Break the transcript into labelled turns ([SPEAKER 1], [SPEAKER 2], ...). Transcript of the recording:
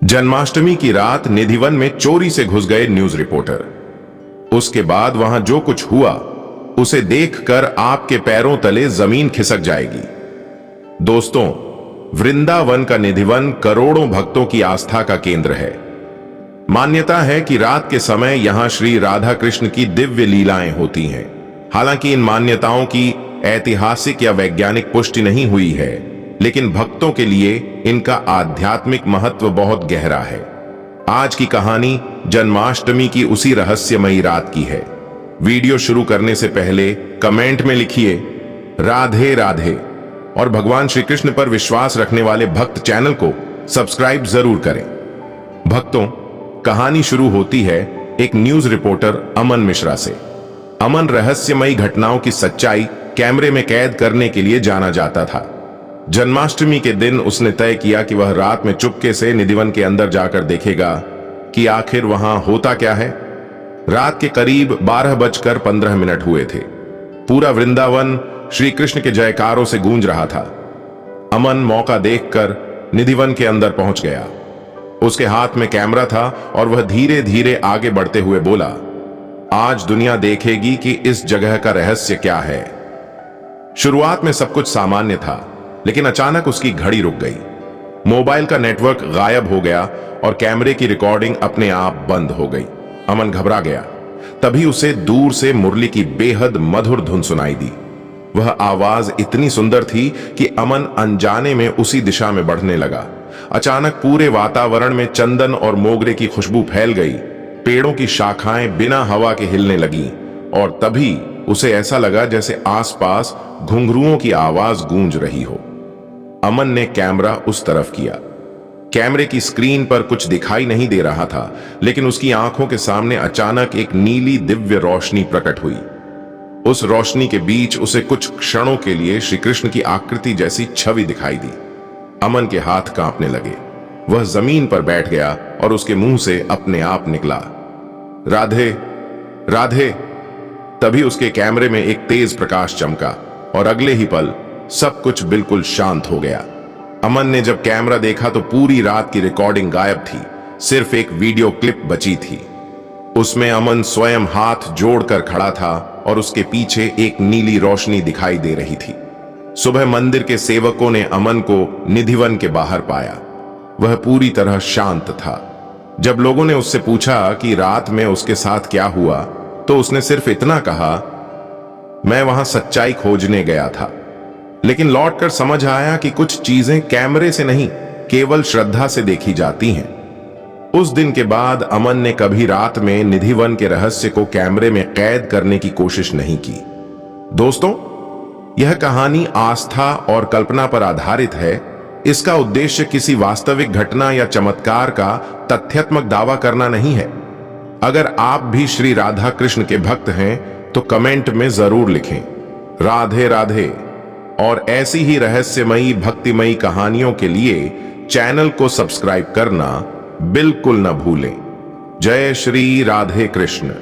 [SPEAKER 1] जन्माष्टमी की रात निधिवन में चोरी से घुस गए न्यूज रिपोर्टर। उसके बाद वहां जो कुछ हुआ उसे देखकर आपके पैरों तले जमीन खिसक जाएगी। दोस्तों, वृंदावन का निधिवन करोड़ों भक्तों की आस्था का केंद्र है। मान्यता है कि रात के समय यहां श्री राधा कृष्ण की दिव्य लीलाएं होती हैं। हालांकि इन मान्यताओं की ऐतिहासिक या वैज्ञानिक पुष्टि नहीं हुई है, लेकिन भक्तों के लिए इनका आध्यात्मिक महत्व बहुत गहरा है। आज की कहानी जन्माष्टमी की उसी रहस्यमयी रात की है। वीडियो शुरू करने से पहले कमेंट में लिखिए राधे राधे और भगवान श्री कृष्ण पर विश्वास रखने वाले भक्त चैनल को सब्सक्राइब जरूर करें। भक्तों, कहानी शुरू होती है एक न्यूज रिपोर्टर अमन मिश्रा से। अमन रहस्यमयी घटनाओं की सच्चाई कैमरे में कैद करने के लिए जाना जाता था। जन्माष्टमी के दिन उसने तय किया कि वह रात में चुपके से निधिवन के अंदर जाकर देखेगा कि आखिर वहां होता क्या है। रात के करीब 12:15 हुए थे। पूरा वृंदावन श्री कृष्ण के जयकारों से गूंज रहा था। अमन मौका देखकर निधिवन के अंदर पहुंच गया। उसके हाथ में कैमरा था और वह धीरे धीरे आगे बढ़ते हुए बोला, आज दुनिया देखेगी कि इस जगह का रहस्य क्या है। शुरुआत में सब कुछ सामान्य था, लेकिन अचानक उसकी घड़ी रुक गई। मोबाइल का नेटवर्क गायब हो गया और कैमरे की रिकॉर्डिंग अपने आप बंद हो गई। अमन घबरा गया। तभी उसे दूर से मुरली की बेहद मधुर धुन सुनाई दी। वह आवाज इतनी सुंदर थी कि अमन अनजाने में उसी दिशा में बढ़ने लगा। अचानक पूरे वातावरण में चंदन और मोगरे की खुशबू फैल गई। पेड़ों की शाखाएं बिना हवा के हिलने लगी और तभी उसे ऐसा लगा जैसे आसपास घुंघरुओं की आवाज गूंज रही हो। अमन ने कैमरा उस तरफ किया। कैमरे की स्क्रीन पर कुछ दिखाई नहीं दे रहा था, लेकिन उसकी आंखों के सामने अचानक एक नीली दिव्य रोशनी प्रकट हुई। उस रोशनी के बीच उसे कुछ क्षणों के लिए श्री कृष्ण की आकृति जैसी छवि दिखाई दी। अमन के हाथ कांपने लगे। वह जमीन पर बैठ गया और उसके मुंह से अपने आप निकला, राधे राधे। तभी उसके कैमरे में एक तेज प्रकाश चमका और अगले ही पल सब कुछ बिल्कुल शांत हो गया। अमन ने जब कैमरा देखा तो पूरी रात की रिकॉर्डिंग गायब थी। सिर्फ एक वीडियो क्लिप बची थी। उसमें अमन स्वयं हाथ जोड़कर खड़ा था और उसके पीछे एक नीली रोशनी दिखाई दे रही थी। सुबह मंदिर के सेवकों ने अमन को निधिवन के बाहर पाया। वह पूरी तरह शांत था। जब लोगों ने उससे पूछा कि रात में उसके साथ क्या हुआ, तो उसने सिर्फ इतना कहा, मैं वहां सच्चाई खोजने गया था, लेकिन लौटकर समझ आया कि कुछ चीजें कैमरे से नहीं, केवल श्रद्धा से देखी जाती हैं। उस दिन के बाद अमन ने कभी रात में निधिवन के रहस्य को कैमरे में कैद करने की कोशिश नहीं की। दोस्तों, यह कहानी आस्था और कल्पना पर आधारित है। इसका उद्देश्य किसी वास्तविक घटना या चमत्कार का तथ्यात्मक दावा करना नहीं है। अगर आप भी श्री राधा कृष्ण के भक्त हैं तो कमेंट में जरूर लिखें राधे राधे। और ऐसी ही रहस्यमयी भक्तिमयी कहानियों के लिए चैनल को सब्सक्राइब करना बिल्कुल न भूलें। जय श्री राधे कृष्ण।